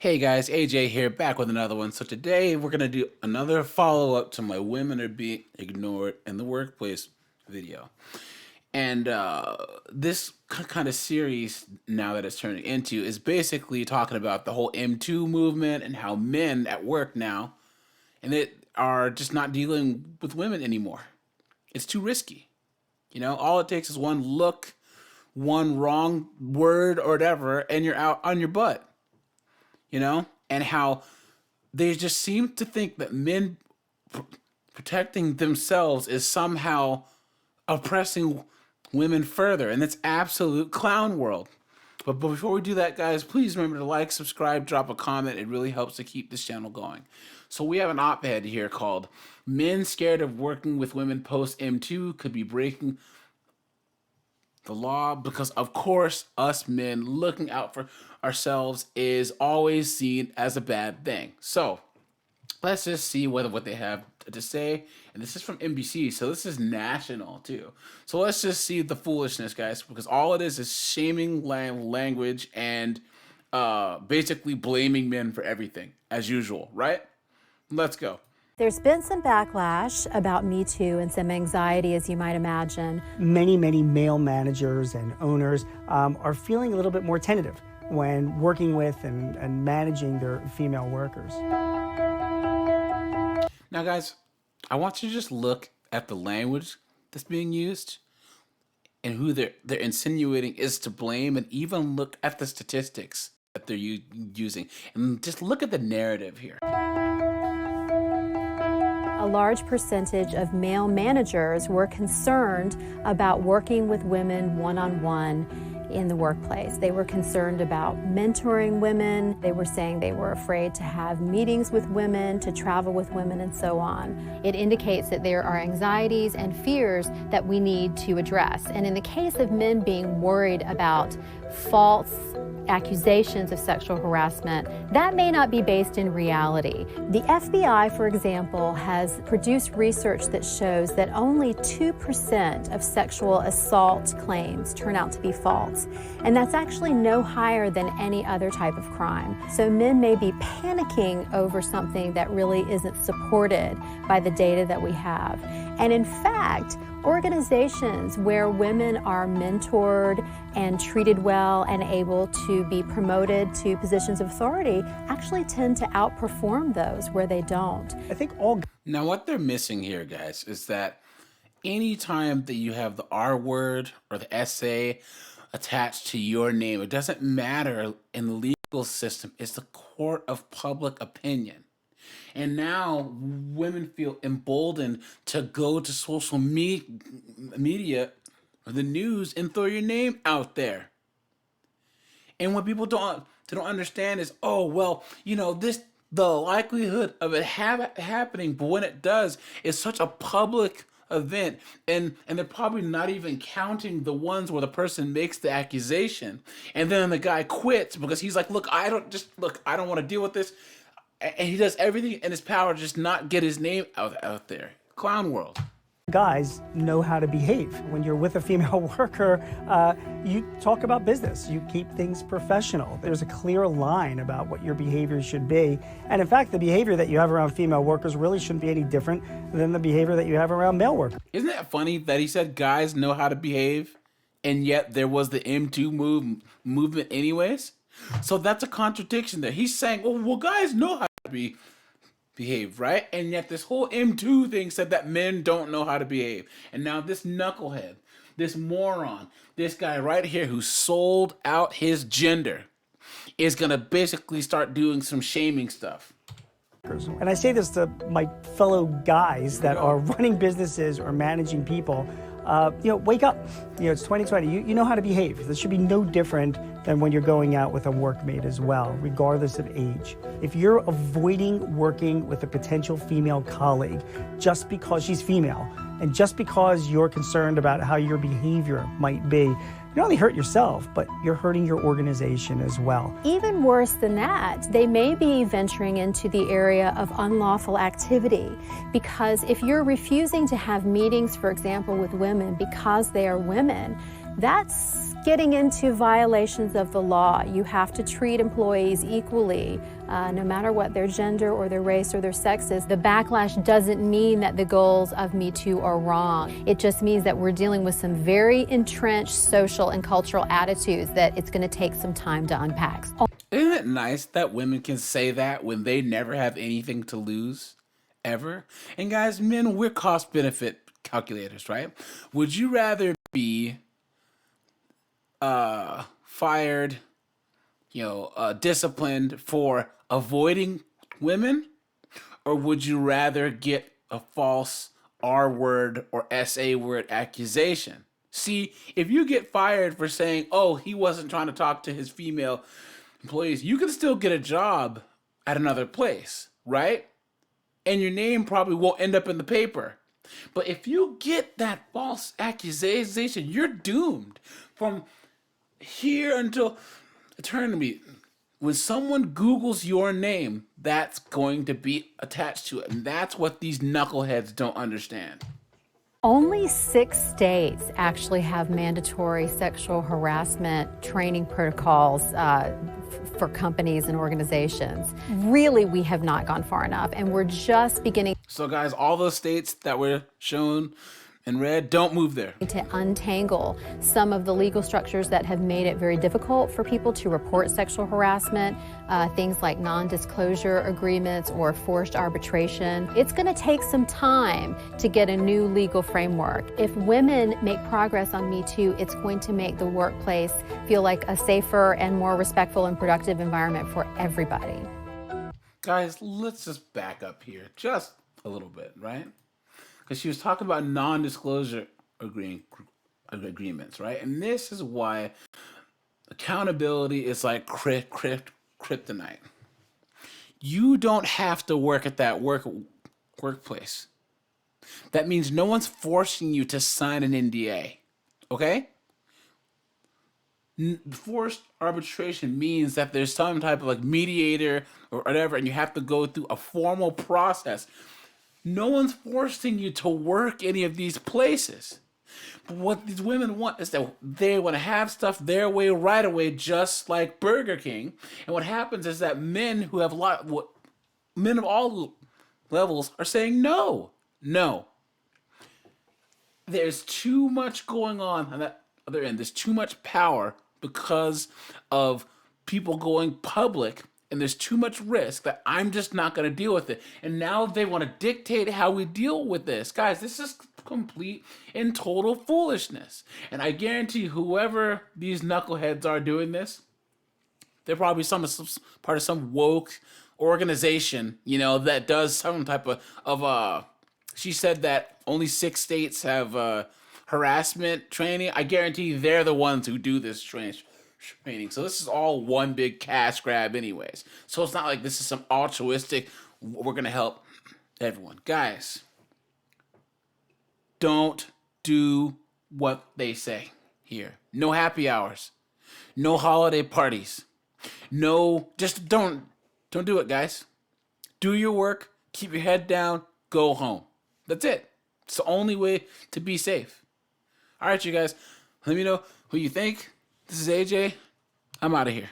Hey guys, AJ here, back with another one. So today we're going to do another follow-up to my Women Are Being Ignored in the Workplace video. And this kind of series, now that it's turning into, is basically talking about the whole metoo movement and how men at work now, and they are just not dealing with women anymore. It's too risky. You know, all it takes is one look, one wrong word or whatever, and you're out on your butt. You know, and how they just seem to think that men protecting themselves is somehow oppressing women further, and it's absolute clown world. But before we do that, guys, please remember to like, subscribe, drop a comment. It really helps to keep this channel going. So we have an op-ed here called "Men Scared of Working with Women Post M2 Could Be Breaking the Law," because of course us men looking out for ourselves is always seen as a bad thing. So let's just see what they have to say. And this is from NBC, so this is national too. So let's just see the foolishness, guys, because all it is shaming language and basically blaming men for everything as usual, right? Let's go. There's been some backlash about Me Too and some anxiety, as you might imagine. Many male managers and owners are feeling a little bit more tentative when working with and managing their female workers. Now, guys, I want you to just look at the language that's being used and who they're insinuating is to blame, and even look at the statistics that they're using. And just look at the narrative here. A large percentage of male managers were concerned about working with women one-on-one in the workplace. They were concerned about mentoring women. They were saying they were afraid to have meetings with women, to travel with women, and so on. It indicates that there are anxieties and fears that we need to address. And in the case of men being worried about false accusations of sexual harassment, that may not be based in reality. The FBI, for example, has produced research that shows that only 2% of sexual assault claims turn out to be false. And that's actually no higher than any other type of crime. So men may be panicking over something that really isn't supported by the data that we have. And in fact, organizations where women are mentored and treated well and able to be promoted to positions of authority actually tend to outperform those where they don't. I think all... Now, what they're missing here, guys, is that anytime that you have the R word or the SA attached to your name, it doesn't matter in the legal system. It's the court of public opinion. And now women feel emboldened to go to social media or the news and throw your name out there. And what people don't understand is, oh, well, you know, the likelihood of it happening, but when it does, it's such a public event, and they're probably not even counting the ones where the person makes the accusation, and then the guy quits because he's like, look, I don't want to deal with this. And he does everything in his power to just not get his name out there. Clown world. guys know how to behave. When you're with a female worker, you talk about business. You keep things professional. There's a clear line about what your behavior should be. And in fact, the behavior that you have around female workers really shouldn't be any different than the behavior that you have around male workers. Isn't that funny that he said guys know how to behave, and yet there was the M2 movement anyways? So that's a contradiction there. He's saying, well, guys know how to behave, right? And yet this whole M2 thing said that men don't know how to behave. And now this knucklehead, this moron, this guy right here who sold out his gender is going to basically start doing some shaming stuff. And I say this to my fellow guys that are running businesses or managing people. Wake up. It's 2020. You know how to behave. This should be no different than when you're going out with a workmate as well, regardless of age. If you're avoiding working with a potential female colleague just because she's female, and just because you're concerned about how your behavior might be, you not only hurt yourself, but you're hurting your organization as well. Even worse than that, they may be venturing into the area of unlawful activity, because if you're refusing to have meetings, for example, with women because they are women, That's getting into violations of the law. You have to treat employees equally, no matter what their gender or their race or their sex is. The backlash doesn't mean that the goals of Me Too are wrong. It just means that we're dealing with some very entrenched social and cultural attitudes that it's going to take some time to unpack. Isn't it nice that women can say that when they never have anything to lose, ever? And guys, men, we're cost benefit calculators, right? Would you rather be fired, disciplined for avoiding women, or would you rather get a false R word or SA word accusation? See, if you get fired for saying, oh, he wasn't trying to talk to his female employees, you can still get a job at another place, right? And your name probably won't end up in the paper. But if you get that false accusation, you're doomed from here until eternity. When someone Googles your name, that's going to be attached to it. And that's what these knuckleheads don't understand. Only 6 states actually have mandatory sexual harassment training protocols for companies and organizations. Really, we have not gone far enough, and we're just beginning. So guys, all those states that were shown in red, don't move there. To untangle some of the legal structures that have made it very difficult for people to report sexual harassment, things like non-disclosure agreements or forced arbitration. It's going to take some time to get a new legal framework. If women make progress on Me Too, it's going to make the workplace feel like a safer and more respectful and productive environment for everybody. Guys, let's just back up here just a little bit, right? Because she was talking about non-disclosure agreements, right? And this is why accountability is like kryptonite. You don't have to work at that workplace. That means no one's forcing you to sign an NDA, okay? Forced arbitration means that there's some type of like mediator or whatever, and you have to go through a formal process. No one's forcing you to work any of these places. But what these women want is that they want to have stuff their way right away, just like Burger King. And what happens is that men who have men of all levels are saying no. There's too much going on that other end. There's too much power because of people going public. And there's too much risk that I'm just not going to deal with it. And now they want to dictate how we deal with this. Guys, this is complete and total foolishness. And I guarantee whoever these knuckleheads are doing this, they're probably part of some woke organization, that does some type of she said that only 6 states have harassment training. I guarantee they're the ones who do this training. So this is all one big cash grab anyways. So it's not like this is some altruistic, we're going to help everyone. Guys, don't do what they say here. No happy hours. No holiday parties. No, just don't do it, guys. Do your work, keep your head down, go home. That's it. It's the only way to be safe. All right, you guys, let me know who you think. This is AJ. I'm out of here.